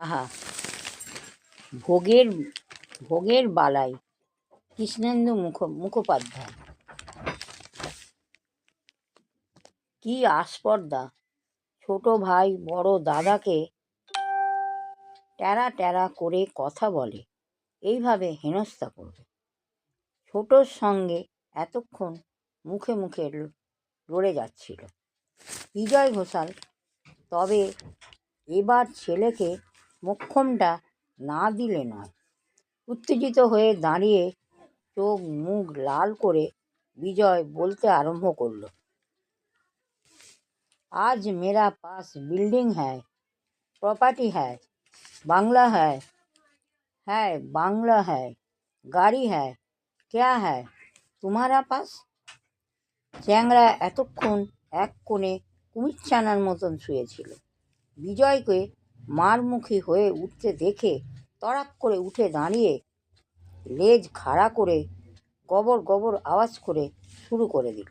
আহা! ভোগের ভোগের বালাই কৃষ্ণেন্দু মুখোপাধ্যায়। কি আস্পর্ধা! ছোট ভাই বড় দাদাকে ট্যারা ট্যারা করে কথা বলে, এইভাবে হেনস্থা করবে। ছোটর সঙ্গে এতক্ষণ মুখে মুখে লড়ে যাচ্ছিল বিজয় ঘোষাল। তবে এবার ছেলেকে মোক্ষমটা না দিলে নয়। উত্তেজিত হয়ে দাঁড়িয়ে চোখ মুখ লাল করে বিজয় বলতে আরম্ভ করল, आज मेरा पास बिल्डिंग है, प्रॉपर्टी है, बांग्ला है बांग्ला है, गाड़ी है, क्या है तुम्हारा पास? চ্যাংড়া এতক্ষণ এক কোণে কুমিরছানার মতন শুয়েছিল। বিজয়কে মারমুখী হয়ে উঠতে দেখে তড়াক করে উঠে দাঁড়িয়ে লেজ খাড়া করে গবর গবর আওয়াজ করে শুরু করে দিল।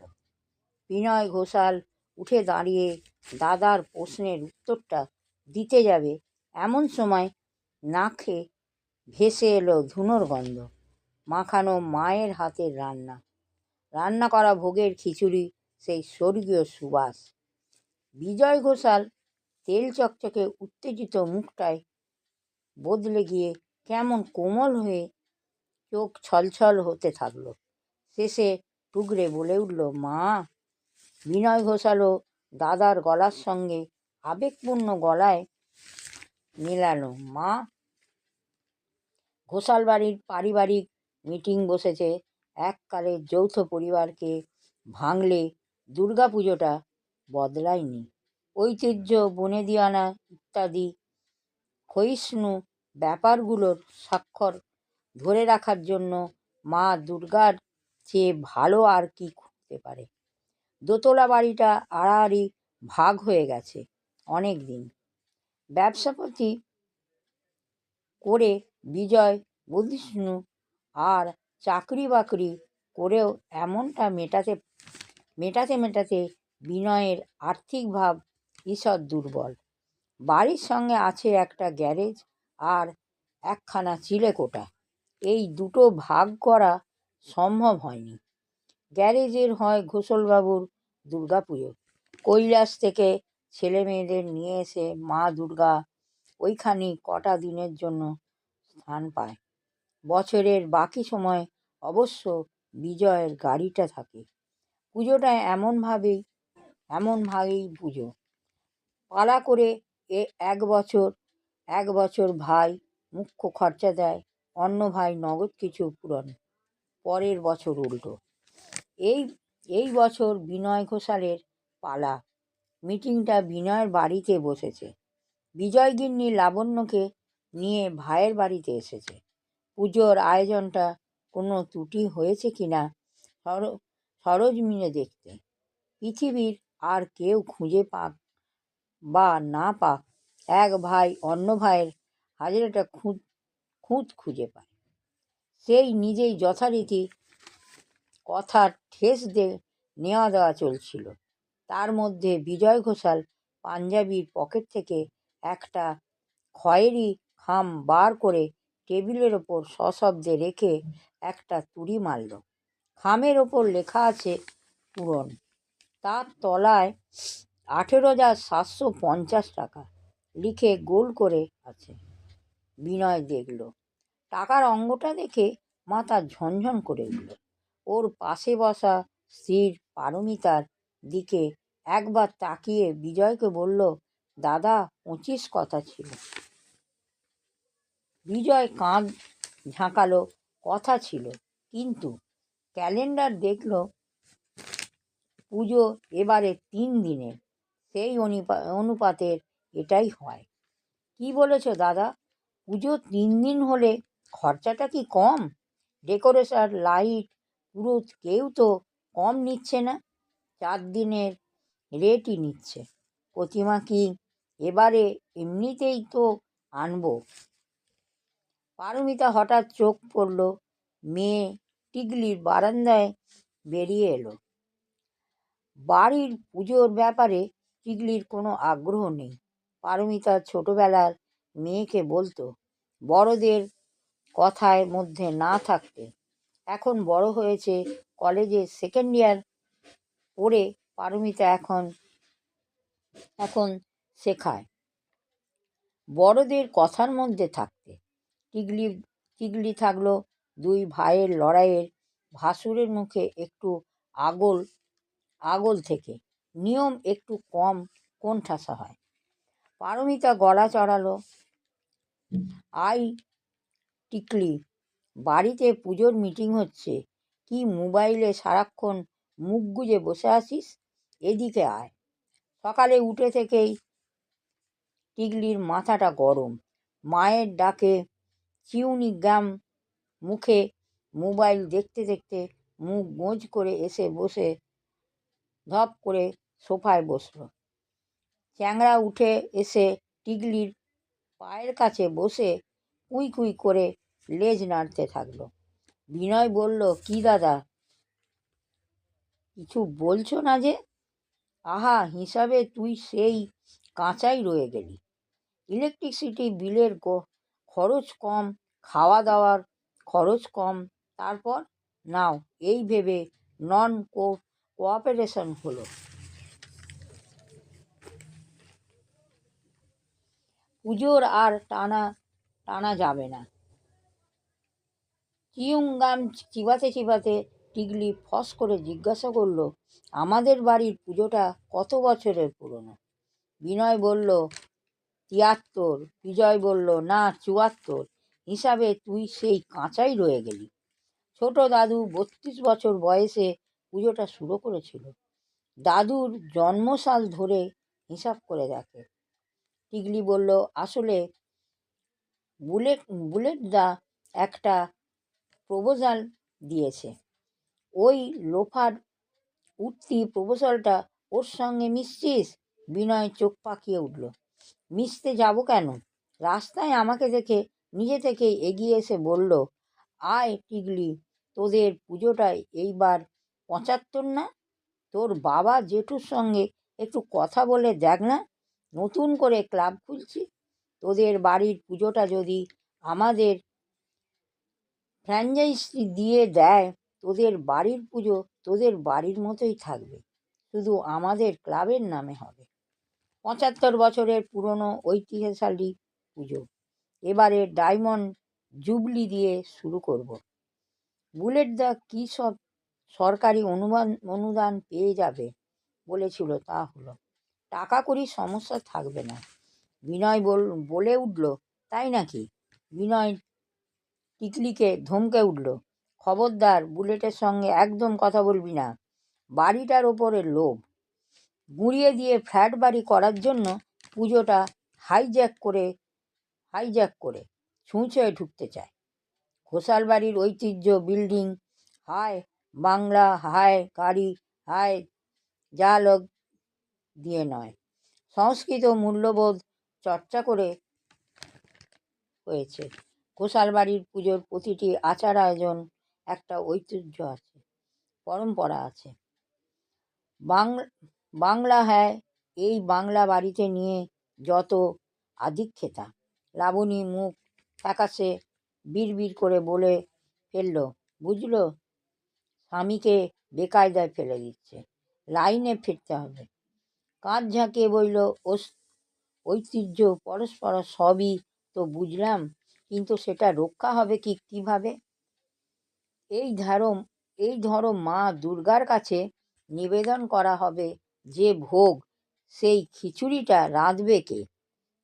বিনয় ঘোষাল উঠে দাঁড়িয়ে দাদার প্রশ্নের উত্তরটা দিতে যাবে, এমন সময় নাকে ভেসে এলো ধুনোর গন্ধ, মাখানো মায়ের হাতের রান্না করা ভোগের খিচুড়ি, সেই স্বর্গীয় সুবাস। বিজয় ঘোষাল তেল চকচকে উত্তেজিত মুখটায় বদলে গিয়ে কেমন কোমল হয়ে চোখ ছলছল হতে থাকলো। শেষে টুকরে বলে উঠল, মা। বিনয় ঘোষালও দাদার গলার সঙ্গে আবেগপূর্ণ গলায় মেলালো, মা। ঘোষাল বাড়ির পারিবারিক মিটিং বসেছে। এককালের যৌথ পরিবারকে ভাঙলে দুর্গাপুজোটা বদলায়নি। ঐতিহ্য, বনেদিয়ানা ইত্যাদি ক্ষয়িষ্ণু ব্যাপারগুলোর স্বাক্ষর ধরে রাখার জন্য মা দুর্গার চেয়ে ভালো আর কি হতে পারে। দোতলা বাড়িটা আড়াআড়ি ভাগ হয়ে গেছে অনেক দিন। ব্যবসাপাতি করে বিজয় বুদ্ধিষ্ণু, আর চাকরি বাকরি করেও এমনটা মেটাতে বিনয়ের আর্থিক ভাব ঈষৎ দুর্বল। বাড়ির সঙ্গে আছে একটা গ্যারেজ আর একখানা চিলেকোঠা। এই দুটো ভাগ করা সম্ভব হয়নি। গ্যারেজের হয় ঘোষলবাবুর দুর্গাপুজো, কৈলাস থেকে ছেলে মেয়েদের নিয়ে এসে মা দুর্গা ওইখানি কটা দিনের জন্য স্থান পায়। বছরের বাকি সময় অবশ্য বিজয়ের গাড়িটা থাকে। পুজোটা এমনভাবেই পুজো পালা করে এক বছর ভাই মুখ্য খরচা দেয়, অন্য ভাই নগদ কিছু পূরণ, পরের বছর উল্টো। এই বছর বিনয় ঘোষালের পালা। মিটিংটা বিনয়ের বাড়িতে বসেছে। বিজয়গিন্নি লাবণ্যকে নিয়ে ভাইয়ের বাড়িতে এসেছে। পুজোর আয়োজনটা কোনো ত্রুটি হয়েছে কিনা সরজমিনে দেখতে। পৃথিবীর আর কেউ খুঁজে পাক বা না পাক, এক ভাই অন্য ভাইয়ের হাজরাটা খুঁত খুঁজে পায়। সেই নিজেই যথারীতি কথার ঠেস নেওয়া দেওয়া চলছিল। তার মধ্যে বিজয় ঘোষাল পাঞ্জাবির পকেট থেকে একটা খয়েরি খাম বার করে টেবিলের ওপর সশব্দে রেখে একটা তুড়ি মারল। খামের ওপর লেখা আছে পূরণ। তার তলায় 18,750 টাকা লিখে গোল করে আছে। বিনয় দেখল। টাকার অঙ্কটা দেখে মাথা ঝনঝন করে উঠল। ওর পাশে বসা স্ত্রীর পারমিতার দিকে একবার তাকিয়ে বিজয়কে বলল, দাদা 25 কথা ছিল। বিজয় কাঁধ ঝাঁকালো, কথা ছিল, কিন্তু ক্যালেন্ডার দেখল পুজো এবারে 3 দিনের, সেই অনুপাতের এটাই হয়। কি বলেছ দাদা? পুজো 3 দিন হলে খরচাটা কি কম? ডেকোরেশন, লাইট, পুরোহিত কেউ তো কম নিচ্ছে না, 4 দিনের রেটই নিচ্ছে। প্রতিমা কি এবারে এমনিতেই তো আনবো। পারমিতা হঠাৎ চোখ পড়ল। মেয়ে টিকলির বারান্দায় বেরিয়ে এলো। বাড়ির পুজোর ব্যাপারে টিকলির কোনো আগ্রহ নেই। পারমিতার ছোটবেলার মেয়েকে বলতো বড়দের কথায় মধ্যে না থাকতে। এখন বড় হয়েছে, কলেজে সেকেন্ড ইয়ার পড়ে পারমিতা এখন এখন শেখায় বড়দের কথার মধ্যে থাকতে। টিকলি টিকলি থাকলো দুই ভাইয়ের লড়াইয়ের ভাসুরের মুখে একটু আগল আগল থেকে নিয়ম একটু কম কোণঠাসা হয়। পারমিতা গলা চড়ালো, আই টিকলি, বাড়িতে পুজোর মিটিং হচ্ছে, কি মোবাইলে সারাক্ষণ মুখ গুজে বসে আছিস? এদিকে আয়। সকালে উঠে থেকেই টিকলির মাথাটা গরম। মায়ের ডাকে চিউনিগাম মুখে মোবাইল দেখতে দেখতে মুখ গোঁজ করে এসে বসে ধপ করে সোফায় বসল। চ্যাংড়া উঠে এসে টিকলির পায়ের কাছে বসে কুই কুই করে লেজ নাড়তে থাকলো। বিনয় বলল, কি দাদা, কিছু বলছো না যে? আহা, হিসাবে তুই সেই কাঁচাই রয়ে গেলি। ইলেকট্রিসিটি বিলের খরচ কম, খাওয়া দাওয়ার খরচ কম, তারপর নাও এই ভেবে নন কোঅপারেশন হলো। পুজোর আর টানা যাবে না। চিউংগাম চিবাতে চিবাতে টিকলি ফস করে জিজ্ঞাসা করল, আমাদের বাড়ির পুজোটা কত বছরের পুরনো? বিনয় বলল ৭৩। বিজয় বলল, না ৭৪। হিসাবে তুই সেই কাঁচাই রয়ে গেলি। ছোট দাদু ৩২ বছর বয়সে পুজোটা শুরু করেছিল। দাদুর জন্মসাল ধরে হিসাব করে দেখে। টিকলি বলল, আসলে বুলেটদা একটা প্রপোজাল দিয়েছে। ওই লোফার উঠতি প্রপোজালটা ওর সঙ্গে মিশছিস? বিনয় চোখ পাকিয়ে উঠল। মিশতে যাব কেন? রাস্তায় আমাকে দেখে নিজে থেকেই এগিয়ে এসে বলল, আয় টিকলি, তোদের পুজোটায় এইবার ৭৫ না? তোর বাবা জেঠুর সঙ্গে একটু কথা বলে দেখ না, নতুন করে ক্লাব খুলছি। তোদের বাড়ির পুজোটা যদি আমাদের ফ্র্যাঞ্চাইজি দিয়ে দেয়, তোদের বাড়ির পুজো তোদের বাড়ির মতোই থাকবে, শুধু আমাদের ক্লাবের নামে হবে। ৭৫ বছরের পুরনো ঐতিহ্যশালী পুজো এবারে ডায়মন্ড জুবলি দিয়ে শুরু করব। বুলেটদা কী সব সরকারি অনুদান পেয়ে যাবে বলেছিল, তা হলো। টাকা কড়ির সমস্যা থাকবে না। বিনয় বলে উঠল, তাই নাকি? বিনয় টিকলিকে ধমকে উঠল, খবরদার, বুলেটের সঙ্গে একদম কথা বলবি না। বাড়িটার ওপরে লোভ গুঁড়িয়ে দিয়ে ফ্ল্যাট বাড়ি করার জন্য পুজোটা হাইজ্যাক করে ছুঁচে ঢুকতে চায়। ঘোষাল বাড়ির ঐতিহ্য বিল্ডিং, হায় বাংলা, হায় গাড়ি, হায় জালগ দিয়ে নয়, সংস্কৃত মূল্যবোধ চর্চা করে হয়েছে। ঘোষাল বাড়ির পুজোর প্রতিটি আচার আয়োজন একটা ঐতিহ্য আছে, পরম্পরা আছে। বাংলা হ্যায়, এই বাংলা বাড়িতে নিয়ে যত আধিক্যতা। লাবণী মুখ ফ্যাকাশে বিড়বিড় করে বলে ফেলল, বুঝলো, স্বামীকে বেকায়দায় ফেলে দিচ্ছে, লাইনে ফিরতে হবে। কাঁধ ঝাঁকিয়ে বলল, ঐতিহ্য পরস্পর সবই তো বুঝলাম, কিন্তু সেটা রক্ষা হবে কিভাবে? এই ধরো মা দুর্গার কাছে নিবেদন করা হবে যে ভোগ, সেই খিচুড়িটা রাঁধবে কে?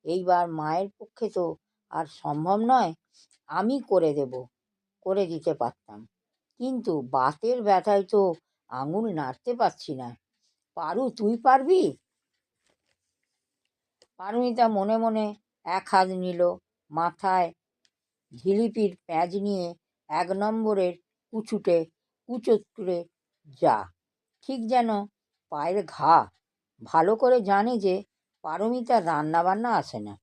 এইবার মায়ের পক্ষে তো আর সম্ভব নয়। আমি করে দিতে পারতাম, কিন্তু বাতের ব্যথায় তো আঙুল নাড়তে পারছি না। পারু, তুই পারবি? পারমিতা মনে মনে এক হাত নিল মাথায়, ঝিলিপির প্যাঁচ নিয়ে ১ নম্বরের কুচোত্তরে যা, ঠিক যেন পায়ের ঘা। ভালো করে জানে যে পারমিতার রান্নাবান্না আসে না,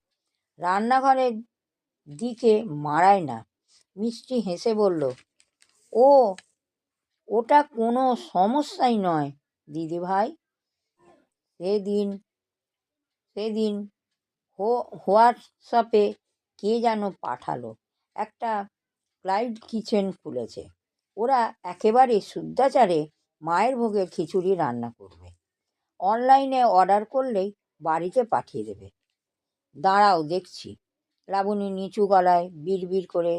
রান্নাঘরের দিকে মাড়ায় না। মিষ্টি হেসে বলল, ওটা কোনো সমস্যাই নয় দিদিভাই। সেদিন হোয়াটসঅ্যাপে কে যেন পাঠালো, একটা ক্লাউড কিচেন খুলেছে। ওরা একেবারে শুদ্ধাচারে মায়ের ভোগের খিচুড়ি রান্না করবে। অনলাইনে অর্ডার করলেই বাড়িতে পাঠিয়ে দেবে। দাঁড়াও দেখছি। লাবণী নিচু গলায় বিড়বিড় করে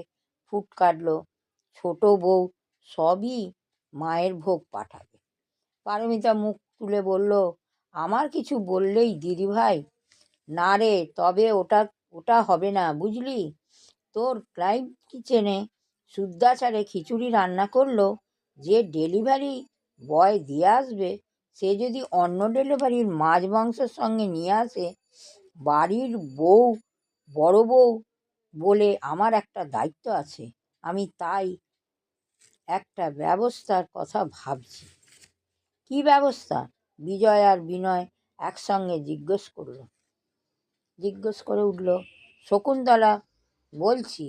ফুট কাটল, ছোট বউ সবই মায়ের ভোগ পাঠাবে। পারমিতা মুখ তুলে বলল, আমার কিছু বললেই দিদিভাই, না রে, তবে ওটা ওটা হবে না বুঝলি। তোর ক্লাউড কিচেনে শুদ্ধাচারে খিচুড়ি রান্না করলো, যে ডেলিভারি বয় দিয়ে আসবে সে যদি অন্য ডেলিভারির মাছ মাংসের সঙ্গে নিয়ে আসে, বাড়ির বউ, বড় বউ বলে আমার একটা দায়িত্ব আছে। আমি তাই একটা ব্যবস্থার কথা ভাবছি। কি ব্যবস্থা? বিজয় আর বিনয় একসঙ্গে জিজ্ঞেস করে উঠল। শকুন্তলা, বলছি,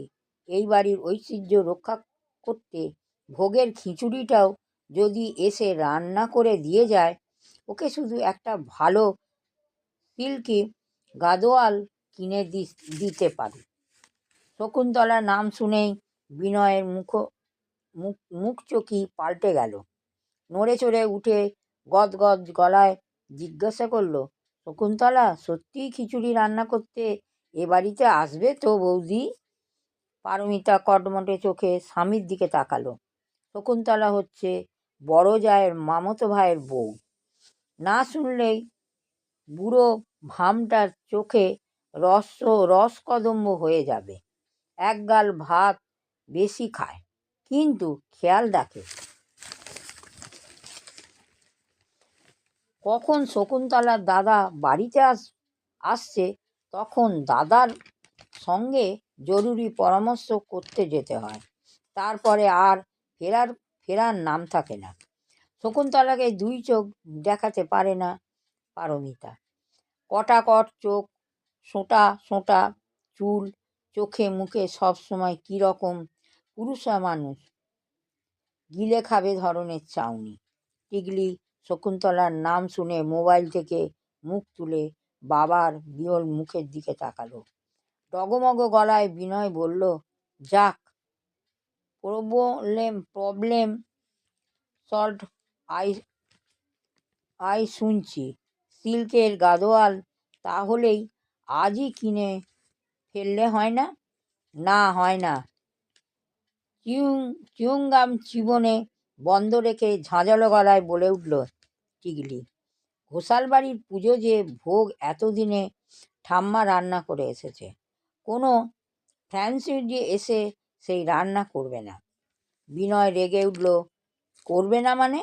এই বাড়ির ঐতিহ্য রক্ষা করতে ভোগের খিচুড়িটাও যদি এসে রান্না করে দিয়ে যায়, ওকে শুধু একটা ভালো সিল্কি গাদোয়াল কিনে দিতে পারি। শকুন্তলার নাম শুনেই বিনয়ের মুখ চোখি পাল্টে গেল। নড়ে চড়ে উঠে গদগদ গলায় জিজ্ঞাসা করল, শকুন্তলা, সত্যিই খিচুড়ি রান্না করতে এ বাড়িতে আসবে তো বৌদি? পারমিতা কটমটে চোখে স্বামীর দিকে তাকালো। শকুন্তলা হচ্ছে বড় জায়ের মামতো ভাইয়ের বউ। না শুনলেই বুড়ো ভামটার চোখে রসকদম্ব হয়ে যাবে। একগাল ভাত বেশি খায়, কিন্তু খেয়াল রাখে। কখন শকুন্তলার দাদা বাড়িতে আসছে, তখন দাদার সঙ্গে জরুরি পরামর্শ করতে যেতে হয়। তারপরে আর ফেরার নাম থাকে না। শকুন্তলাকে দুই চোখ দেখাতে পারে না পারমিতা। কটাকট চোখ, সোঁটা সোঁটা চুল, চোখে মুখে সবসময় কীরকম পুরুষা মানুষ গিলে খাবে ধরনের চাউনি। টিকলি শকুন্তলার নাম শুনে মোবাইল থেকে মুখ তুলে বাবার বিমল মুখের দিকে তাকালো। ডগমগ গলায় বিনয় বলল, যাক, প্রবলেম সলভড। আই শুনছি সিল্কের গাদোয়াল তাহলেই আজই কিনে ফেললে হয় না? না, হয় না। চিউংগাম চিবনে বন্ধ রেখে ঝাঁঝালো গলায় বলে উঠল টিকলি। ঘোষাল বাড়ির পুজো যে ভোগ এতদিনে ঠাম্মা রান্না করে এসেছে, কোনো ফ্র্যাঞ্চাইজি এসে সেই রান্না করবে না। বিনয় রেগে উঠল, করবে না মানে?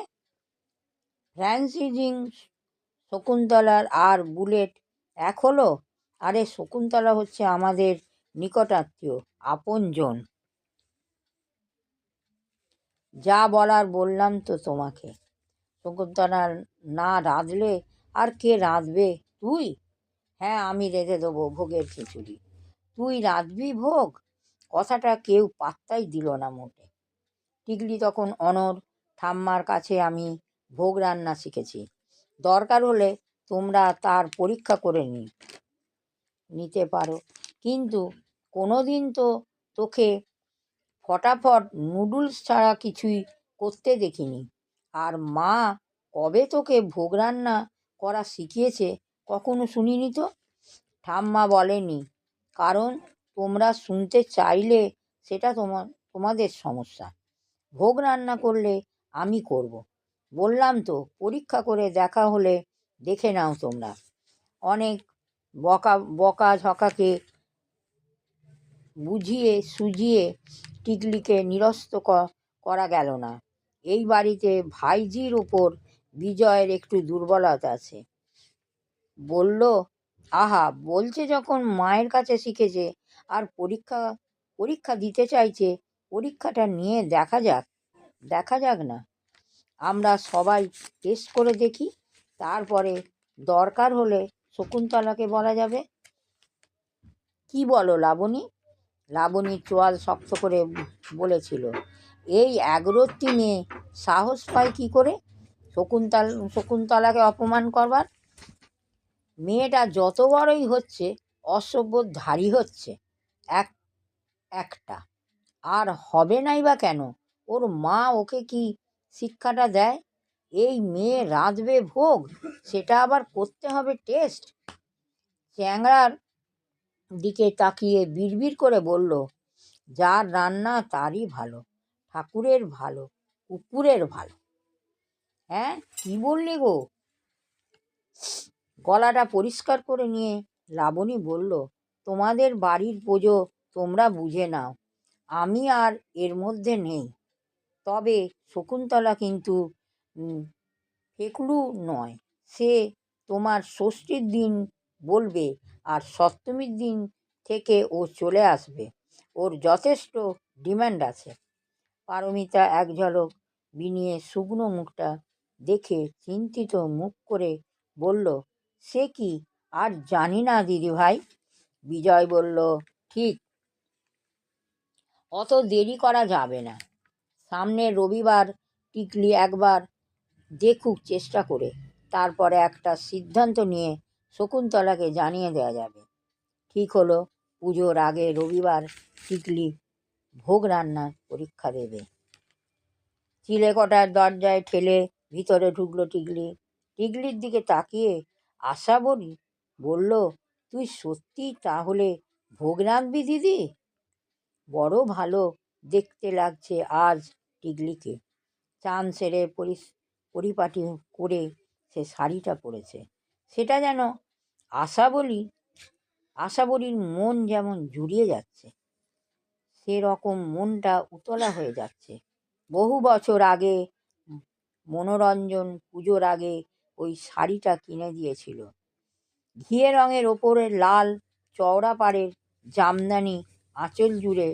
ফ্র্যাঞ্চাইজিং শকুন্তলার আর বুলেট এক হলো? আরে শকুন্তলা হচ্ছে আমাদের নিকটাত্মীয়, আপনজন। যা বলার বললাম তো তোমাকে। শকুন্তলা না রাঁধলে আর কে রাঁধবে? তুই? হ্যাঁ, আমি রেঁধে দেবো ভোগের খিচুড়ি। তুই রাঁধবি ভোগ? কথাটা কেউ পাত্তাই দিল না মোটে। টিকলি তখন অনড়, ঠাম্মার কাছে আমি ভোগ রান্না শিখেছি, দরকার হলে তোমরা তার পরীক্ষা করে নিতে পারো, কিন্তু কোনোদিন তো তোকে ফটাফট নুডলস ছাড়া কিছুই করতে দেখিনি। আর মা কবে তোকে ভোগ রান্না করা শিখিয়েছে কখনো শুনিনি তো। ঠাম্মা বলেনি, কারণ তোমরা শুনতে চাইলে সেটা তোমাদের সমস্যা। ভোগ রান্না করলে আমি করব, বললাম তো। পরীক্ষা করে দেখা হলে দেখে নাও তোমরা। অনেক বকা ঝকাকে বুঝিয়ে সুঝিয়ে টিকলিকে নিরস্ত করা গেল না। এই বাড়িতে ভাইঝির ওপর বিজয়ের একটু দুর্বলতা আছে। বলল, আহা, বলছে যখন মায়ের কাছে শিখেছে আর পরীক্ষা দিতে চাইছে, পরীক্ষাটা নিয়ে দেখা যাক না। আমরা সবাই টেস্ট করে দেখি, তারপরে দরকার হলে শকুন্তলাকে বলা যাবে। কি বলো লাবণী? লাবণীর চোয়াল শক্ত করে বলেছিল, এই এগরত্তি মেয়ে সাহস পায় কি করে শকুন্তলাকে অপমান করবার? মেয়েটা যত বড়ই হচ্ছে অসভ্য ধারী হচ্ছে এক একটা। আর হবে নাই বা কেন? ওর মা ওকে কি শিক্ষাটা দেয়? এই মেয়ে রাঁধবে ভোগ, সেটা আবার করতে হবে টেস্ট। চ্যাংড়ার দিকে তাকিয়ে বিড়বিড় করে বলল, যার রান্না তারই ভালো, ঠাকুরের ভালো, কুকুরের ভালো। হ্যাঁ, কি বললি গো? গলাটা পরিষ্কার করে নিয়ে লাবণী বলল, তোমাদের বাড়ির পুজো তোমরা বুঝে নাও, আমি আর এর মধ্যে নেই। তবে শকুন্তলা কিন্তু ফেকলু নয়। সে তোমার ষষ্ঠীর দিন বলবে, আর সপ্তমীর দিন থেকে ও চলে আসবে। ওর যথেষ্ট ডিমান্ড আছে। পারমিতা এক ঝলক বিনিয়ে শুকনো মুখটা দেখে চিন্তিত মুখ করে বলল, সে কি, আর জানি না দিদিভাই। বিজয় বলল, ঠিক, অত দেরি করা যাবে না। সামনের রবিবার টিকলি একবার দেখুক চেষ্টা করে, তারপরে একটা সিদ্ধান্ত নিয়ে শকুন্তলাকে জানিয়ে দেওয়া যাবে। ঠিক হলো, পুজোর আগে রবিবার টিকলি ভোগ রান্নার পরীক্ষা দেবে। চিলেকোঠার দরজায় ঠেলে ভিতরে ঢুকলো টিকলি। টিকলির দিকে তাকিয়ে আশা বলল, তুই সত্যি তাহলে ভোগ রাঁধবি দিদি? বড় ভালো দেখতে লাগছে আজ টিকলিকে। চান সেরে পরিপাটি করে সে শাড়িটা পরেছে। সেটা যেন আশাবরীর মন যেমন জুড়িয়ে যাচ্ছে, সেরকম মনটা উতলা হয়ে যাচ্ছে। বহু বছর আগে মনোরঞ্জন পুজোর আগে ওই শাড়িটা কিনে দিয়েছিল। ঘিয়ে রঙের ওপরে লাল চওড়া পাড়ের জামদানি আঁচল জুড়ে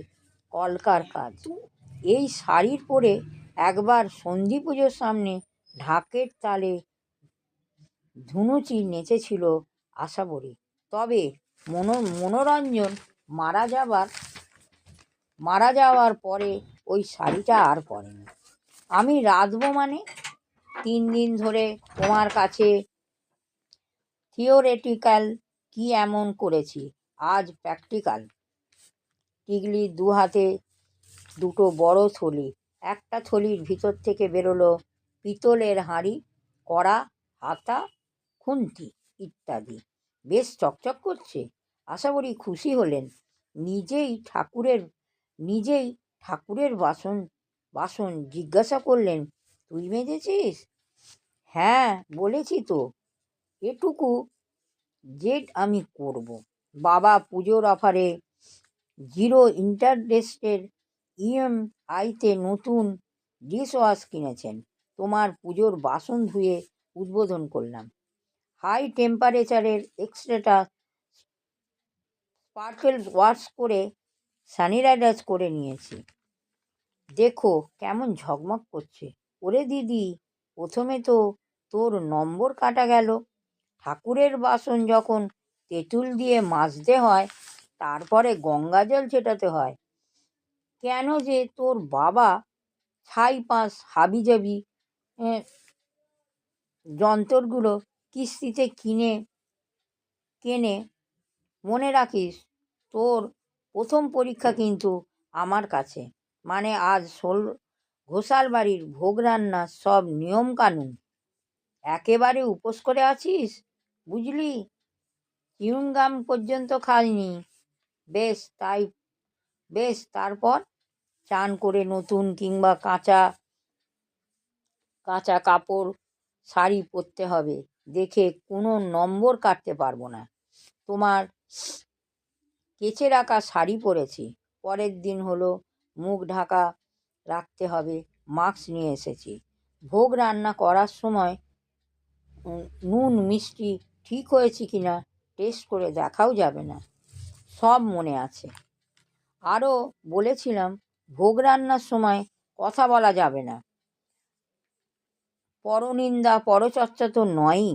কলকার কাজ। এই শাড়ির পরে একবার সন্ধি পুজোর সামনে ঢাকের তালে ধুনুচি নেচেছিল আশাবরী। তবে মনোরঞ্জন মারা যাওয়ার পরে ওই শাড়িটা আর পরেনি। আমি রাঁধবো মানে? 3 দিন ধরে তোমার কাছে থিওরেটিক্যাল কি এমন করেছি, আজ প্র্যাকটিক্যাল। টিকলির দু হাতে দুটো বড় থলি। একটা থলির ভিতর থেকে বেরোলো পিতলের হাঁড়ি, কড়া, হাতা, খুন্তি ইত্যাদি। বেশ চকচক করছে। আশাবরী খুশি হলেন। নিজেই ঠাকুরের বাসন জিজ্ঞাসা করলেন, তুই মেজেছিস? হ্যাঁ, বলেছি তো, এটুকু জেদ আমি করব। বাবা পুজোর অফারে 0 ইন্টারেস্টের EMIতে নতুন ডিশওয়াশ কিনেছেন। তোমার পুজোর বাসন ধুয়ে উদ্বোধন করলাম। হাই টেম্পারেচারের এক্সট্রা স্পার্কেল ওয়াশ করে স্যানিটাইজ করে নিয়েছি। দেখো কেমন ঝকমক করছে। ওরে দিদি, প্রথমে তো তোর নম্বর কাটা গেল। ঠাকুরের বাসন যখন তেঁতুল দিয়ে মাজতে হয়, তারপরে গঙ্গা জল ছেটাতে হয়, কেন যে তোর বাবা ছাই পাঁশ হাবিজাবি যন্ত্রগুলো কিস্তিতে কেনে মনে রাখিস, তোর প্রথম পরীক্ষা কিন্তু আমার কাছে। মানে আজ ঘোষাল বাড়ির ভোগ রান্নার সব নিয়মকানুন। একেবারে উপোস করে আছিস, বুঝলি? চিউইংগাম পর্যন্ত খাসনি। বেশ, তারপর চান করে নতুন কিংবা কাঁচা কাপড় শাড়ি পরতে হবে দেখে কোনো নম্বর কাটতে পারবো না। তোমার কেচে রাখা শাড়ি পরেছি। পরের দিন হলো মুখ ঢাকা রাখতে হবে, মাস্ক নিয়ে এসেছি। ভোগ রান্না করার সময় নুন মিষ্টি ঠিক হয়েছে কিনা টেস্ট করে দেখাও যাবে না, সব মনে আছে। আরও বলেছিলাম, ভোগ রান্নার সময় কথা বলা যাবে না, পরনিন্দা পরচর্চা তো নয়ই।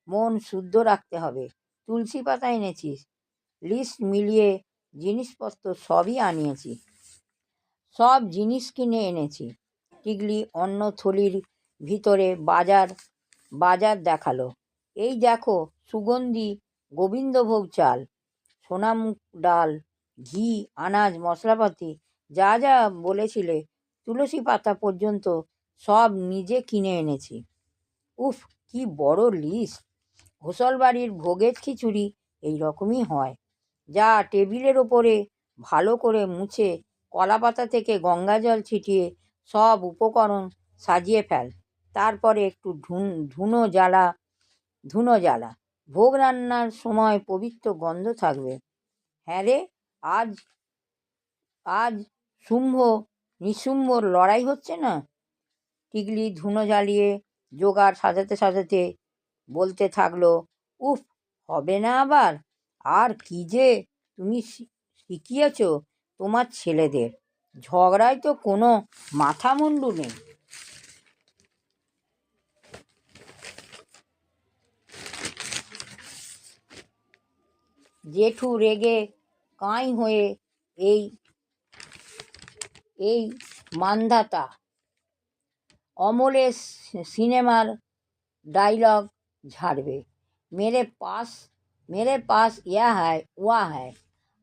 মন শুদ্ধ রাখতে হবে। তুলসী পাতা এনেছিস? লিস্ট মিলিয়ে জিনিসপত্র সবই আনিয়েছি। সব জিনিস কিনে এনেছি। টিকলি অন্য থলির ভিতরে বাজার দেখালো। এই দেখো, সুগন্ধি গোবিন্দভোগ চাল, সোনামুগ ডাল, ঘি, আনাজ, মশলাপাতি যা যা বলেছিলে তুলসী পাতা পর্যন্ত সব নিজে কিনে এনেছি। উফ, কি বড় লিস্ট! ঘোষাল বাড়ির ভোগের খিচুড়ি এই রকমই হয়। যা টেবিলের ওপরে ভালো করে মুছে কলাপাতা থেকে গঙ্গা জল ছিটিয়ে সব উপকরণ সাজিয়ে ফেল। তারপরে একটু ধুনো জ্বালা। ভোগ রান্নার সময় পবিত্র গন্ধ থাকবে। হ্যাঁ রে, আজ আজ শুম্ভ নিশুম্ভর লড়াই হচ্ছে না? টিকলি ধুনো জ্বালিয়ে জোগাড় সাজাতে সাজাতে বলতে থাকলো, উফ, হবে না আবার? আর কি যে তুমি শিখিয়েছ তোমার ছেলেদের! ঝগড়ায় তো কোনো মাথা মুন্ডু নেই। জেঠু রেগে কাঁই হয়ে এই এই মান্ধাতা অমলের সিনেমার ডায়লগ ঝাড়বে। মেরে পাস ইয়া হ্যায় ওয়া হ্যায়।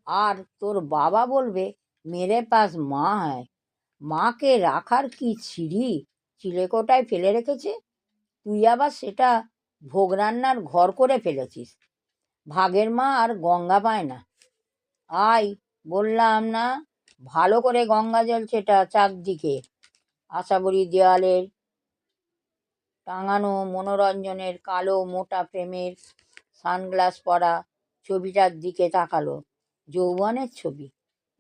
আর তোর বাবা বলবে মেরে পাস মা হ্যায়। মাকে রাখার কি চিলেকোঠায় ফেলে রেখেছে, তুই আবার সেটা ভোগ রান্নার ঘর করে ফেলেছিস। ভাগের মা আর গঙ্গা পায় না। আয় বললাম না, ভালো করে গঙ্গা জল ছেটা চারদিকে। আশাবরী দেওয়ালের টাঙানো মনোরঞ্জনের কালো মোটা ফ্রেমের সানগ্লাস পরা ছবিটার দিকে তাকালো। যৌবনের ছবি।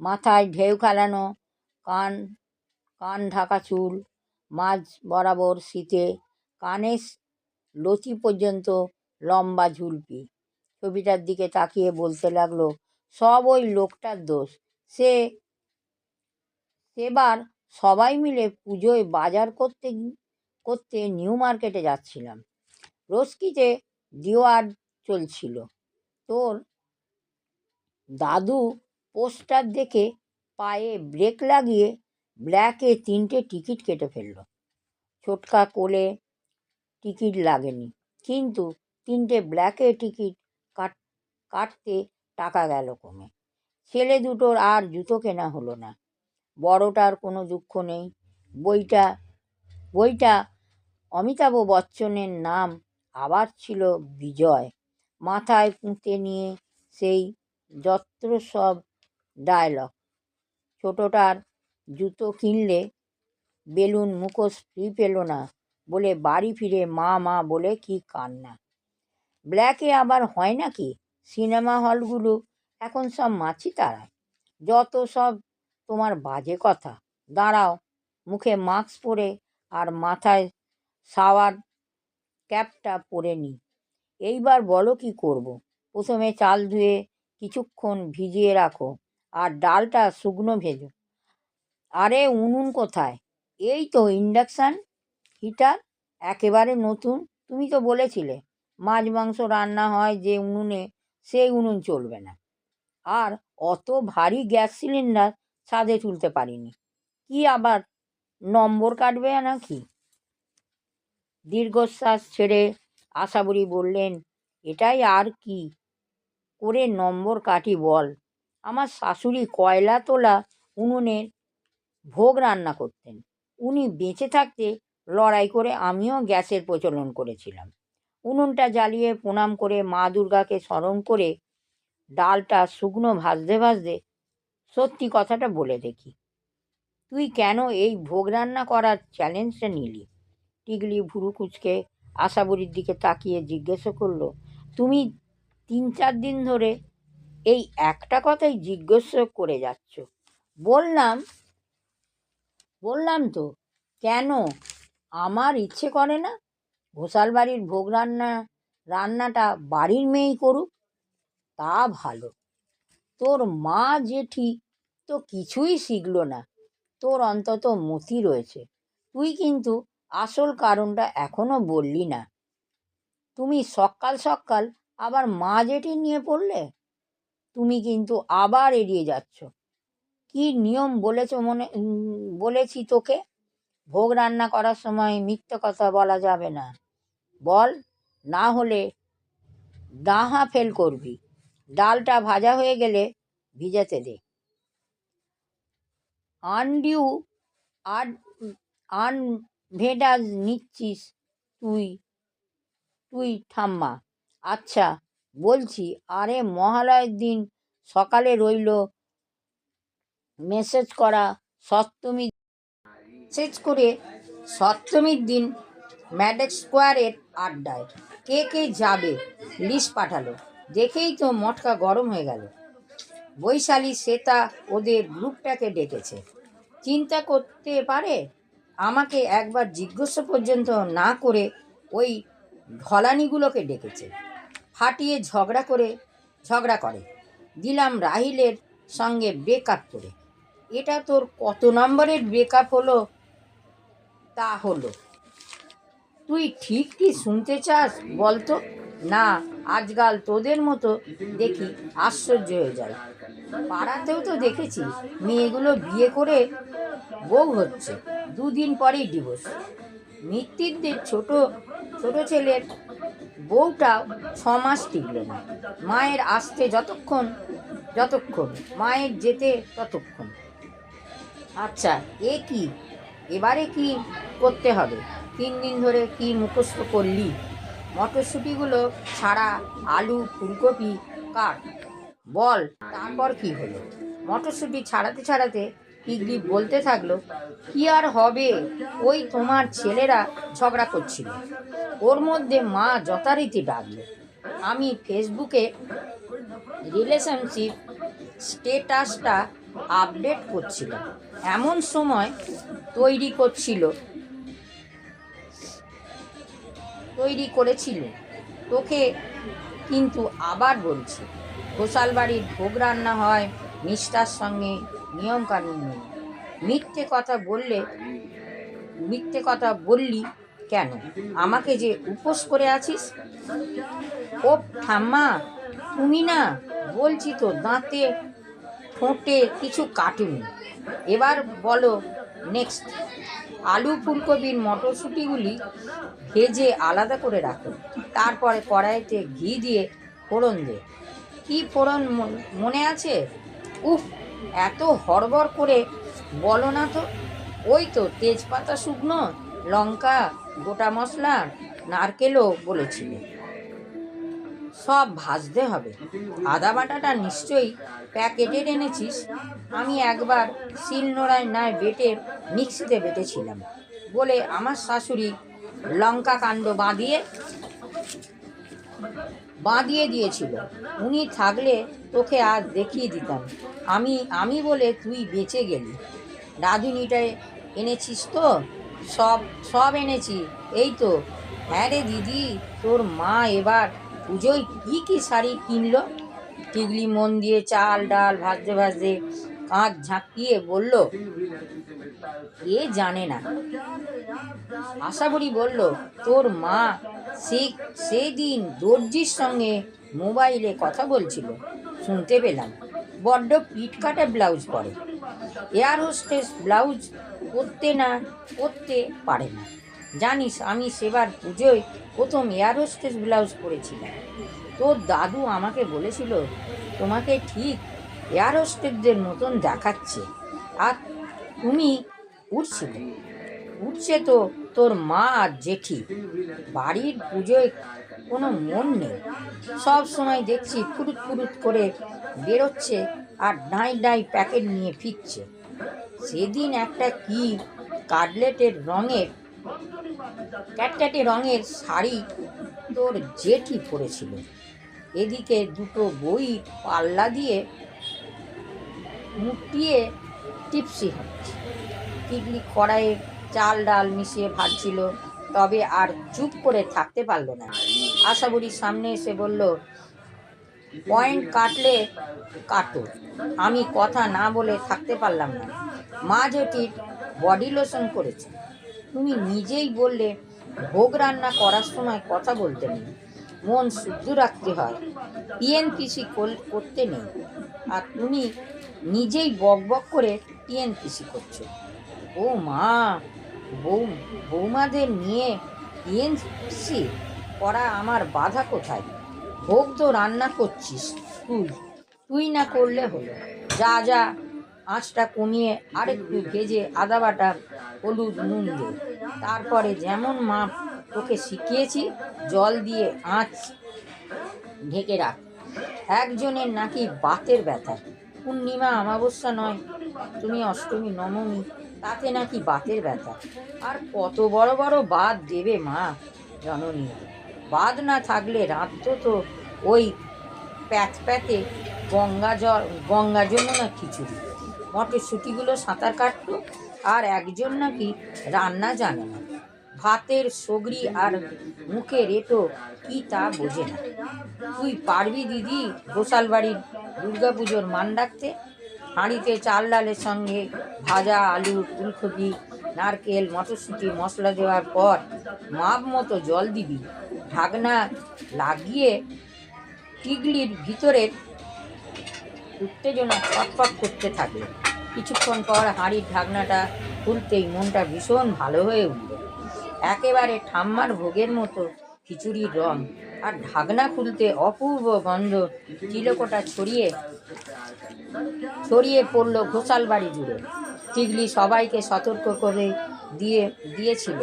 মাথায় ঢেউ খেলানো কান ঢাকা চুল, মাঝ বরাবর শীতে কানের লতি পর্যন্ত লম্বা ঝুলপি। ছবিটার দিকে তাকিয়ে বলতে লাগলো, সব ওই লোকটার দোষ। সেবার সবাই মিলে পুজোয় বাজার করতে নিউ মার্কেটে যাচ্ছিলাম। রস্কিতে ডিওয়ার্ড চলছিল। তোর দাদু পোস্টার দেখে পায়ে ব্রেক লাগিয়ে ব্ল্যাকে 3টে টিকিট কেটে ফেলল। ছোটকা কোলে টিকিট লাগেনি, কিন্তু 3টে ব্ল্যাকে টিকিট কাটতে টাকা গেল কমে। ছেলে দুটোর আর জুতো কেনা হলো না। বড়টার কোনো দুঃখ নেই। বইটা অমিতাভ বচ্চনের নাম আবার ছিল বিজয়। মাথায় পুঁতে নিয়ে সেই যত্র সব ডায়লগ। ছোটটার জুতো কিনলে বেলুন মুখোশ ফ্রি পেল না বলে বাড়ি ফিরে মা বলে কি কান্না। ব্ল্যাকে আবার হয় নাকি? সিনেমা হলগুলো এখন সব মাছি তাড়ায়। যত সব তোমার বাজে কথা। দাঁড়াও, মুখে মাস্ক পরে আর মাথায় শাওয়ার ক্যাপটা পরে নি। এইবার বলো কি করব? প্রথমে চাল ধুয়ে কিছুক্ষণ ভিজিয়ে রাখো, আর ডালটা শুকনো ভেজো। আরে উনুন কোথায়? এই তো ইন্ডাকশান হিটার, একেবারে নতুন। তুমি তো বলেছিলে মাছ মাংস রান্না হয় যে উনুনে, সেই উনুন চলবে না। আর অত ভারী গ্যাস সিলিন্ডার ছাদে তুলতে পারিনি। কি আবার নম্বর কাটবে নাকি? দীর্ঘশ্বাস ছেড়ে আশাবরী বললেন, এটাই আর কি করে নম্বর কাটি বল? আমার শাশুড়ি কয়লা তোলা উনুনের ভোগ রান্না করতেন। উনি বেঁচে থাকতে লড়াই করে আমিও গ্যাসের প্রচলন করেছিলাম। উনুনটা জ্বালিয়ে প্রণাম করে মা দুর্গাকে স্মরণ করে ডালটা শুকনো ভাজতে ভাজতে সত্যি কথাটা বলে দেখি, তুই কেন এই ভোগ রান্না করার চ্যালেঞ্জটা নিলি? টিকলি ভুরু কুঁচকে আশাবরীর দিকে তাকিয়ে জিজ্ঞাসা করলো, তুমি 3-4 দিন ধরে এই একটা কথাই জিজ্ঞাসা করে যাচ্ছ। বললাম তো কেন আমার ইচ্ছে করে না ঘোষাল বাড়ির ভোগ রান্নাটা বাড়ির মেয়েই করুক। তা ভালো। তোর মা জেঠি তো কিছুই শিখলো না। তোর অন্তত মতি রয়েছে। তুই কিন্তু আসল কারণটা এখনো বললি না। তুমি সকাল সকাল আবার মা জেঠি নিয়ে পড়লে। তুমি কিন্তু আবার এড়িয়ে যাচ্ছ। কি নিয়ম বলেছি তোকে? ভোগ রান্না করার সময় মিথ্যে কথা বলা যাবে না। বল, না হলে ডাহা ফেল করবি। ডালটা ভাজা হয়ে গেলে ভিজাতে দে। আনডিউ আনভেডাজ নিচ্ছিস তুই? তুই ঠাম্মা। আচ্ছা বলছি, আরে মহালয়ের দিন সকালে রইল মেসেজ করা সপ্তমী মেসেজ করে সপ্তমীর দিন ম্যাডেক স্কোয়ারের আড্ডায় কে কে যাবে লিস্ট পাঠালো। দেখেই তো মটকা গরম হয়ে গেল। বৈশালী শ্বেতা ওদের গ্রুপটাকে ডেকেছে। চিন্তা করতে পারে আমাকে একবার জিজ্ঞাসা পর্যন্ত না করে ওই ঢলানিগুলোকে ডেকেছে। ফাটিয়ে ঝগড়া করে দিলাম রাহিলের সঙ্গে ব্রেকআপ করে। এটা তোর কত নম্বরের ব্রেকআপ হলো? তা হলো, তুই ঠিক কি শুনতে চাস বলতো? না, আজকাল তোদের মতো দেখি আশ্চর্য হয়ে যায়। পাড়াতেও তো দেখেছি মেয়েগুলো বিয়ে করে বউ হচ্ছে, দুদিন পরেই ডিভোর্স। মৃত্যুদের ছোট ছোট ছেলের বউটা 6 মাস টিকল না। মায়ের আসতে যতক্ষণ মায়ের যেতে ততক্ষণ। আচ্ছা এবারে কি করতে হবে? 3 দিন ধরে কি মুখস্থ করলি? মটরশুঁটিগুলো ছাড়া আলু ফুলকপি কাট বল। তারপর কি হলো? মটরশুঁটি ছাড়াতে টিকলি বলতে থাকলো, কি আর হবে, ওই তোমার ছেলেরা ঝগড়া করছিল, ওর মধ্যে মা যথারীতি ডাকলো। আমি ফেসবুকে রিলেশনশিপ স্টেটাসটা আপডেট করছিলাম, এমন সময় তৈরি করেছিল তোকে। কিন্তু আবার বলছি, ঘোষাল বাড়ির ভোগ রান্না হয় নিষ্ঠার সঙ্গে, নিয়মকানুন নেই। মিথ্যে কথা বললি কেন? আমাকে যে উপোস করে আছিস। ও ঠাম্মা, তুমি না, বলছি তো দাঁতে ঠোঁটে কিছু কাটুনি। এবার বলো নেক্সট। আলু ফুলকপির মটরশুঁটিগুলি ভেজে আলাদা করে রাখো, তারপরে কড়াইতে ঘি দিয়ে ফোড়ন দে। কি ফোড়ন মনে আছে? উফ, এত হড়বড় করে বলো না তো। ওই তো তেজপাতা, শুকনো লঙ্কা, গোটা মশলা, নারকেলও বলেছিলে। সব ভাজতে হবে। আদা বাটাটা নিশ্চয়ই প্যাকেটের এনেছিস। আমি একবার শিলনোড়ায় নয় বেটে মিক্সিতে বেটেছিলাম বলে আমার শাশুড়ি লঙ্কা কাণ্ড বাঁধিয়ে দিয়েছিল। উনি থাকলে তোকে আজ দেখিয়ে দিতাম। আমি বলে তুই বেঁচে গেলি। রাঁধুনিটা এনেছিস তো? সব এনেছি, এই তো। হ্যাঁ রে দিদি, তোর মা এবার পুজোয় কি শাড়ি কিনলো? টিগলি মন দিয়ে চাল ডাল ভাজতে কাঁধ ঝাঁকিয়ে বলল, এ জানে না। আশাবুড়ি বলল, তোর মা সেদিন দর্জির সঙ্গে মোবাইলে কথা বলছিল, শুনতে পেলাম। বড্ড পিঠ কাটা ব্লাউজ পরে, এয়ার হোস্টেস ব্লাউজ পরতে পারে না। জানিস, আমি সেবার পুজোয় প্রথম এয়ার হোস্টেস ব্লাউজ পরেছিলাম। তোর দাদু আমাকে বলেছিল, তোমাকে ঠিক এয়ার হোস্টেসদের মতন দেখাচ্ছে। আর তুমি উঠছে তো তোর মা আর জেঠি। বাড়ির পুজোয় কোনো মন নেই, সব সময় দেখছি ফুরুত করে বেরোচ্ছে আর ডাঁই প্যাকেট নিয়ে ফিরছে। সেদিন একটা কি ক্যাটক্যাটে রঙের শাড়ি তোর জেঠি পরেছিল। এদিকে দুটো বই পাল্লা দিয়ে মুটিয়ে টিপসি হচ্ছে। টিকলি কড়াইয়ে চাল ডাল মিশিয়ে ভাজছিল, তবে আর চুপ করে থাকতে পারল না। আশাবুড়ির সামনে এসে বলল, পয়েন্ট কাটলে কাটো। আমি কথা না বলে থাকতে পারলাম না। মা জেঠির বডি লোশন করেছে। তুমি নিজেই বললে ভোগ রান্না করার সময় কথা বলতে নেই, মন শুদ্ধ রাখতে হয়, টিএনপিসি করতে নেই। আর তুমি নিজেই বক করে টিএনপিসি করছো। ও মা, বৌমাদের নিয়ে টিএনপিসি করা আমার বাধা কোথায়? ভোগ তো রান্না করছিস, তুই তুই না করলে হলো। যা যা, আঁচটা কমিয়ে আরেকটু ভেজে আদা বাটা, হলুদ, নুন দে। তারপরে যেমন মাপ তোকে শিখিয়েছি জল দিয়ে আঁচ ঢেকে রাখ। একজনের নাকি বাতের ব্যথা, পূর্ণিমা অমাবস্যা নয়, তুমি অষ্টমী নবমী, তাতে নাকি বাতের ব্যথা। আর কত বড় বড় বাত দেবে মা জননী। বাদ না থাকলে রাঁধতো তো ওই প্যাত প্যাতে গঙ্গা যমুনা খিচুড়ি। মটরশুঁটিগুলো সাঁতার কাটতো, আর একজন নাকি রান্না জানে না। ভাতের সগড়ি আর মুখে রেটো কি তা বোঝে না। তুই পারবি দিদি গোসাল বাড়ির দুর্গাপুজোর মান ডাকতে? হাঁড়িতে চাল ডালের সঙ্গে ভাজা আলু, ফুলকপি, নারকেল, মটরশুঁটি মশলা দেওয়ার পর মাপ মতো জল দিবি। ঢাকনা লাগিয়ে টিগলির ভিতরের উত্তেজনা ছটফট করতে থাকবে। কিছুক্ষণ পর হাঁড়ির ঢাকনাটা খুলতেই মনটা ভীষণ ভালো হয়ে উঠল। একেবারে ঠাম্মার ভোগের মতো খিচুড়ির রং, আর ঢাকনা খুলতে অপূর্ব গন্ধ চিলেকোঠা ছড়িয়ে পড়ল ঘোষাল বাড়ি জুড়ে। টিগলি সবাইকে সতর্ক করে দিয়েছিল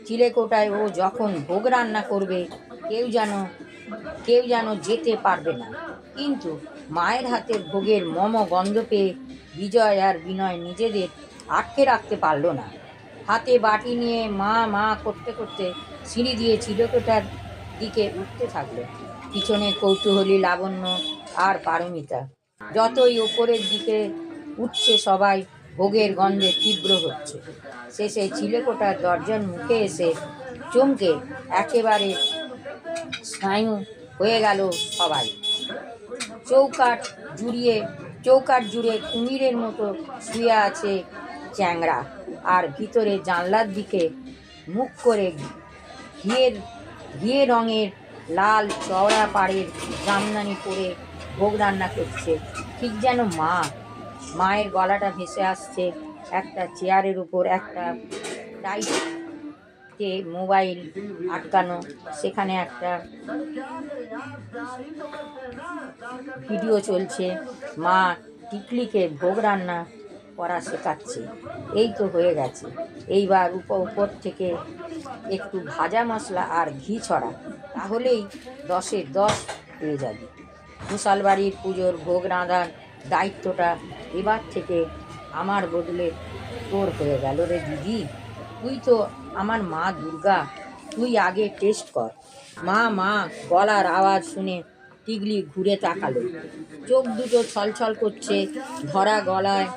চিলেকোঠায় ও যখন ভোগ রান্না করবে কেউ যেন যেতে পারবে না। কিন্তু মায়ের হাতের ভোগের গন্ধ পেয়ে বিজয় আর বিনয় নিজেদের আটকে রাখতে পারল না। হাতে বাটি নিয়ে মা মা করতে করতে সিঁড়ি দিয়ে চিলেকোঠার দিকে উঠতে থাকলো। পিছনে কৌতূহলী লাবণ্য আর পারমিতা। যতই ওপরের দিকে উঠছে সবাই ভোগের গন্ধে তীব্র হচ্ছে। শেষে চিলেকোঠার দরজার মুখে এসে চমকে একেবারে স্নায়ু হয়ে গেল সবাই। চৌকাঠ জুড়ে কুমিরের মতো শুয়ে আছে চ্যাংড়া, আর ভিতরে জানলার দিকে মুখ করে ঘিয়ে রঙের লাল চওড়া পাড়ের জামদানি পরে ভোগ রান্না করছে, ঠিক যেন মায়ের গলাটা ভেসে আসছে একটা চেয়ারের উপর একটা টাইটে মোবাইল আটকানো, সেখানে একটা ভিডিও চলছে। মা টিকলিকে ভোগ রান্না করা শেখাচ্ছে। এই তো হয়ে গেছে, এইবার উপর থেকে একটু ভাজা মশলা আর ঘি ছড়া, তাহলেই 10-এর 10 পেয়ে যাবি। ঘোষাল বাড়ির পুজোর ভোগ রাঁধার দায়িত্বটা এবার থেকে আমার বদলে তোর হয়ে গেল রে দিদি। তুই তো আমার মা দুর্গা, তুই আগে টেস্ট কর। মা গলার আওয়াজ শুনে টিগলি ঘুরে তাকালো। চোখ দুটো ছলছল করছে, ধরা গলায়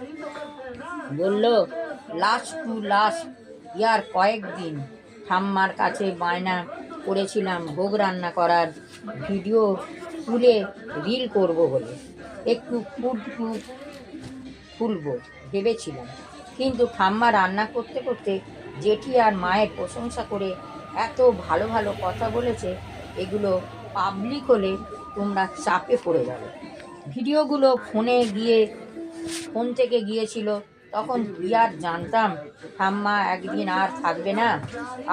বলল, লাস্ট ইয়ার কয়েকদিন ঠাম্মার কাছে বায়না করেছিলাম ভোগ রান্না করার ভিডিও তুলে রিল করব বলে, একটু খুলবো ভেবেছিলাম। কিন্তু ঠাম্মা রান্না করতে করতে জেঠি আর মায়ের প্রশংসা করে এত ভালো ভালো কথা বলেছে, এগুলো পাবলিক হলে তোমরা চাপে পড়ে যাবে। ভিডিওগুলো ফোন থেকে গিয়েছিল, তখন কি আর জানতাম ঠাম্মা একদিন আর থাকবে না,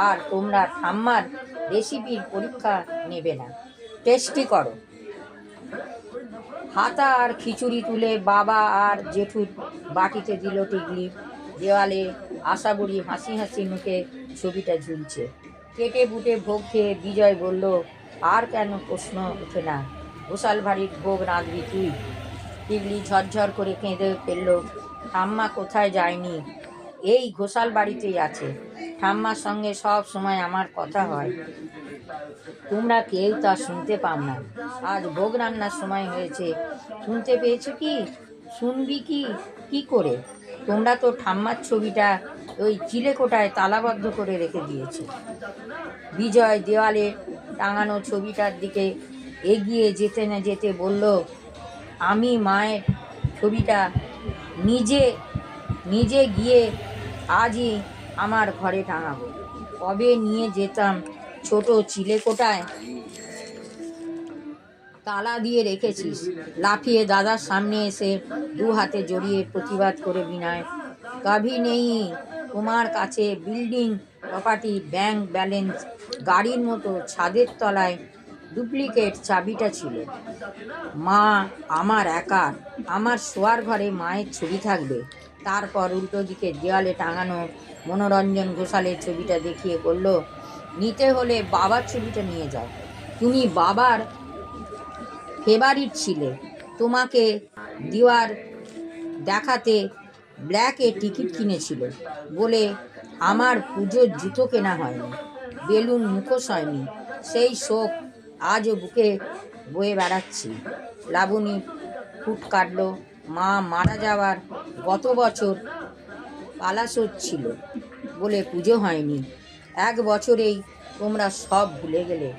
আর তোমরা ঠাম্মার রেসিপির পরীক্ষা নেবে না, টেস্টি করো। হাতা আর খিচুড়ি তুলে বাবা আর জেঠুর বাটিতে দিল টিগলি। দেওয়ালে আশাবুড়ি হাসি হাসি মুখে ছবিটা ঝুলছে। কেটে বুটে ভোগ খেয়ে বিজয় বলল, আর কেন প্রশ্ন ওঠে না, ঘোষাল বাড়ির ভোগ রাঁধবি তুই। টিগলি ঝরঝর করে কেঁদে ফেলল। ঠাম্মা কোথায় যায়নি, এই ঘোষাল বাড়িতেই আছে। ঠাম্মার সঙ্গে সব সময় আমার কথা হয়, তোমরা কেউ তা শুনতে পাও না। আজ ভোগ রান্নার সময় হয়েছে, শুনতে পেয়েছো কি? শুনবি কি করে? তোমরা তো ঠাম্মার ছবিটা ওই চিলেকোঠায় তালাবদ্ধ করে রেখে দিয়েছে। বিজয় দেওয়ালে টাঙানো ছবিটার দিকে এগিয়ে যেতে না যেতে বলল, আমি মায়ের ছবিটা নিজে গিয়ে আজই আমার ঘরে টাঙাবো। কবে নিয়ে যেতাম ছোট চিলেকোঠায়, তালা দিয়ে রেখেছিস। লাফিয়ে দাদার সামনে এসে দু হাতে জড়িয়ে প্রতিবাদ করে বিনয়, কভি নেই তোমার কাছে বিল্ডিং, প্রপার্টি, ব্যাংক ব্যালেন্স, গাড়ির মতো ছাদের তলায় ডুপ্লিকেট চাবিটা ছিল। মা আমার একার, আমার শোয়ার ঘরে মায়ের ছবি থাকবে। তারপর উল্টো দিকে দেওয়ালে টাঙানো মনোরঞ্জন ঘোষালের ছবিটা দেখিয়ে বলল, নিতে হলে বাবার ছবিটা নিয়ে যাও, তুমি বাবার ফেভারিট ছিলে, তোমাকে দিওয়ার দেখাতে ব্ল্যাকে টিকিট কিনেছিল বলে আমার পুজোর জুতো কেনা হয়নি, বেলুন মুখোশ হয়নি, সেই শোক আজও বুকে বয়ে বেড়াচ্ছি। লাবণী ফুট কাটল, মা মারা যাওয়ার গত বছর পালাশোর ছিল বলে পুজো হয়নি, 1 বছরেই তোমরা সব ভুলে গেলে।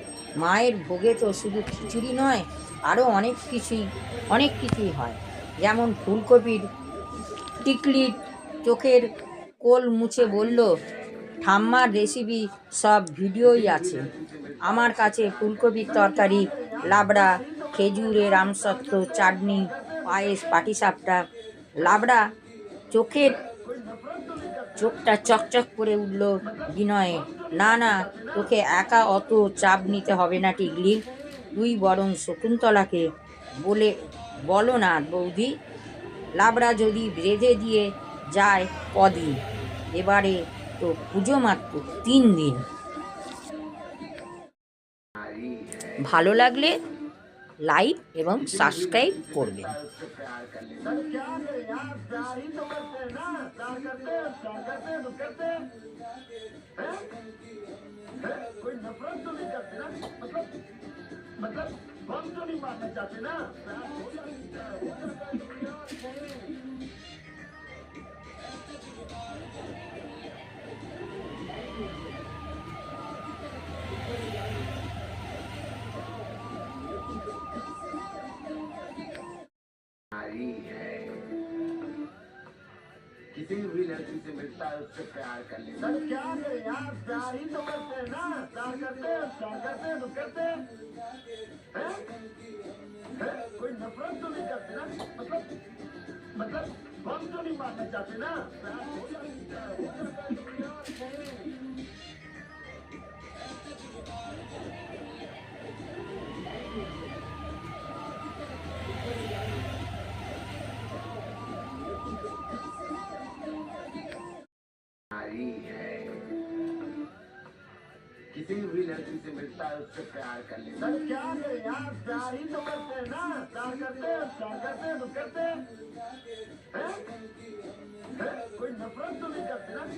মায়ের ভোগে তো শুধু খিচুড়ি নয়, আরও অনেক কিছুই হয়, যেমন ফুলকপির টিকলির চোখের কোল মুছে বলল, ঠাম্মার রেসিপি সব ভিডিওই আছে আমার কাছে। ফুলকপির তরকারি, লাবড়া, খেজুরের আমসত্ত্ব, চাটনি, পায়েস, পাটিসাপটা। লাবড়া চোখটা চকচক করে উঠল বিনয়ে। না না, তোকে একা অত চাপ নিতে হবে না টিকলি, তুই বরং শকুন্তলাকে বলো না বৌদি, লাবড়া যদি রেঁধে দিয়ে যায় কদিন, এবারে তো পুজো মাত্র 3 দিন। ভালো লাগলে লাইক এবং সাবস্ক্রাইব করবেন। किसी भी लड़की से मिलता है उससे प्यार कर लेता है। क्या है यार, प्यार ही तो करते हैं ना, प्यार करते हैं तो करते हैं। कोई नफरत तो नहीं करते ना, मतलब हम तो नहीं मारना चाहते ना, प्यार हो जाता है। किसी भी लड़की से मिलता है उससे प्यार कर लेता है। क्या है यार, प्यार ही तो करते हैं ना, प्यार करते हैं तो करते हैं। कोई नफरत तो नहीं करते ना,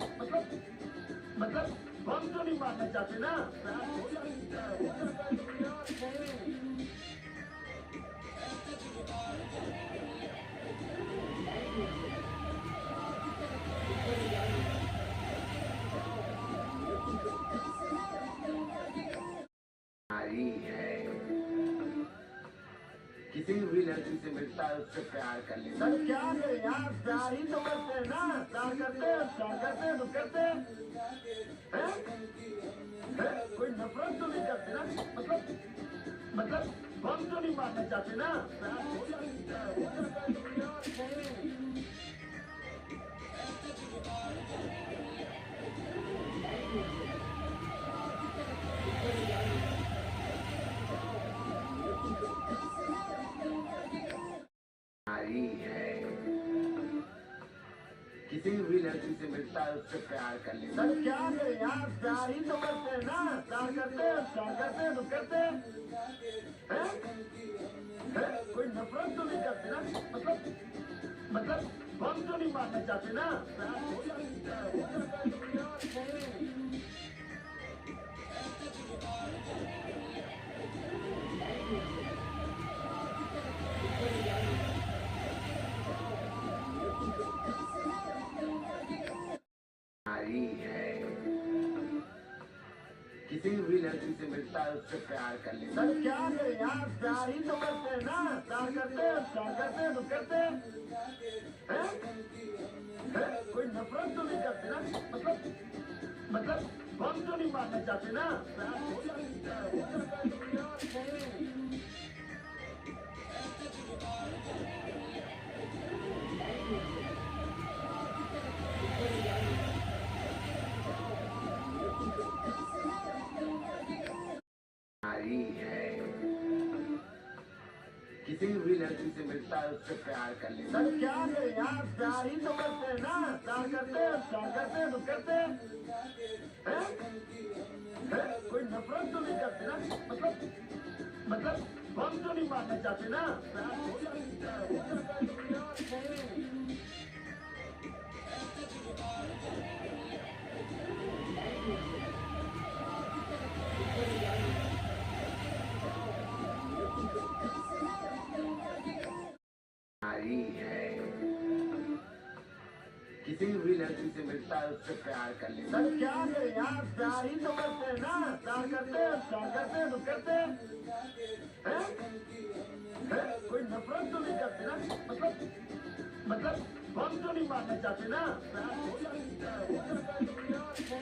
मतलब हम तो नहीं मारना चाहते ना, प्यार हो जाता है। किसी भी लड़की से मिलता है उससे प्यार कर लेता है। क्या है यार, प्यार ही तो करते हैं ना, प्यार करते हैं तो करते हैं। कोई नफरत तो नहीं करते ना, मतलब हम तो नहीं मारना चाहते ना, प्यार हो जाता है। किसी भी लड़की से मिलता है उससे प्यार कर लेता है। क्या है यार, प्यार ही तो करते हैं ना, प्यार करते हैं तो करते हैं। कोई नफरत तो नहीं करते ना, मतलब हम तो नहीं मारना चाहते ना, प्यार हो जाता है। किसी भी लड़की से मिलता है उससे प्यार कर लेता है। क्या है यार, प्यार ही तो करते हैं ना, प्यार करते हैं तो करते हैं। कोई नफरत तो नहीं करते ना, मतलब हम तो नहीं मारना चाहते ना, प्यार हो जाता है। किसी भी लड़की से मिलता है उससे मिलता है उससे प्यार कर ले। सर क्या करे यार, प्यार ही तो करते हैं ना, प्यार करते हैं तो करते हैं। कोई नफरत तो नहीं करते ना, मतलब हम तो नहीं मारना चाहते ना, प्यार हो जाता है तो प्यार है। नारी है, किसी भी लड़की से मिलता है उससे प्यार कर ले। सर क्या करे यार, प्यार ही तो करते हैं ना, प्यार करते हैं तो करते हैं। कोई नफरत तो नहीं करते ना, मतलब हम तो नहीं मारना चाहते ना, प्यार हो जाता है तो प्यार है।